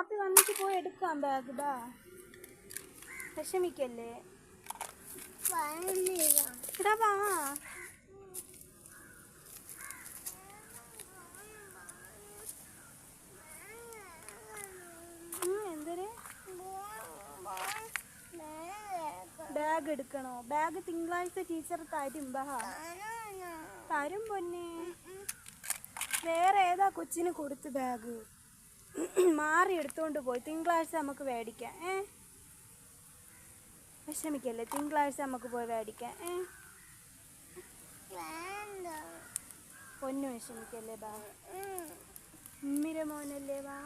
വാപ്പി വന്നിട്ട് പോയി എടുക്കാം ബാഗ്. ബാ, വിഷമിക്കല്ലേ. ഇടാ വാ. എന്തൊരു ബാഗ് എടുക്കണോ? ബാഗ് തിങ്കളാഴ്ച ടീച്ചർ തരും. ബാ, തരും പൊന്നെ. വേറെ ഏതാ കൊച്ചിന് കൊടുത്ത് ബാഗ്? മാറി എടുത്തോണ്ട് പോയി. തിങ്കളാഴ്ച നമുക്ക് മേടിക്കാം. വിഷമിക്കല്ലേ, തിങ്കളാഴ്ച നമുക്ക് പോയി മേടിക്കാം. പൊന്നു വിഷമിക്കല്ലേ. ബാ, ഉമ്മിര മോനല്ലേ. വാ.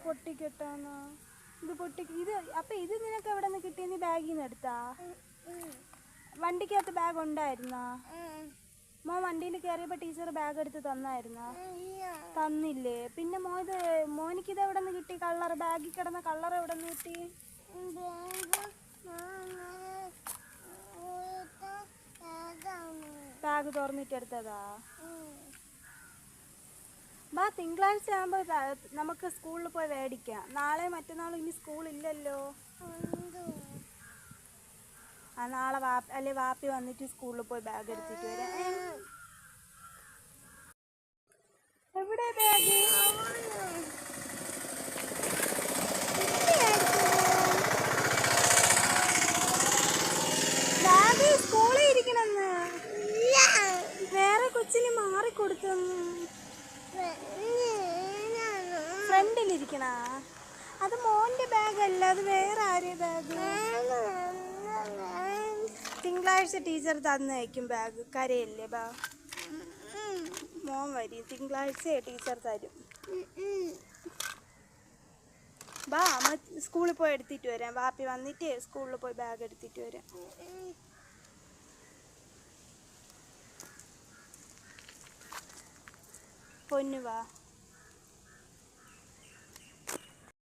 പൊട്ടിക്കെട്ടാന്നോ? ഇത് ഇത് അപ്പൊ ഇത് നിനക്ക് എവിടെ നിന്ന് കിട്ടിയ? നീ ബാഗിൽ നിന്ന് എടുത്താ? വണ്ടിക്കകത്ത് ബാഗ് ഉണ്ടായിരുന്നാ? മോൻ വണ്ടിയിൽ കയറിയപ്പോ ടീച്ചർ ബാഗ് എടുത്ത് തന്നായിരുന്നാ? തന്നില്ലേ? പിന്നെ മോനിക്കിത് എവിടെ നിന്ന് കിട്ടി? കളർ ബാഗിൽ കിടന്ന കളർ എവിടെ നിന്ന് കിട്ടി? ബാഗ് തുറന്നിട്ട് എടുത്തതാ? ബാ, തിങ്കളാഴ്ച ആകുമ്പോ നമുക്ക് സ്കൂളിൽ പോയി മേടിക്കാം. നാളെ മറ്റന്നാളും ഇനി സ്കൂളില്ലല്ലോ. ആ, നാളെ വാപ്പി വന്നിട്ട് സ്കൂളിൽ പോയി ബാഗ് എടുത്തിട്ട് വരാം. എവിടെ ബാഗ്? ബാഗ് സ്കൂളിൽ ഇരിക്കണെന്ന് വേറെ കൊച്ചിന് മാറിക്കൊടുത്തെന്ന്. ഫ്രണ്ടിലിരിക്കണ അത് മോന്റെ ബാഗ് അല്ല, അത് വേറെ ആരെയും ബാഗ്. തിങ്കളാഴ്ച ടീച്ചർ തന്നേക്കും ബാഗ്. കരയല്ലേ. ബാ, മോൻ വരി. തിങ്കളാഴ്ച ടീച്ചർ തരും. ബാ, സ്കൂളിൽ പോയി എടുത്തിട്ട് വരാം. വാപ്പി വന്നിട്ട് സ്കൂളിൽ പോയി ബാഗ് എടുത്തിട്ട് വരാം. പൊന്നു വാ.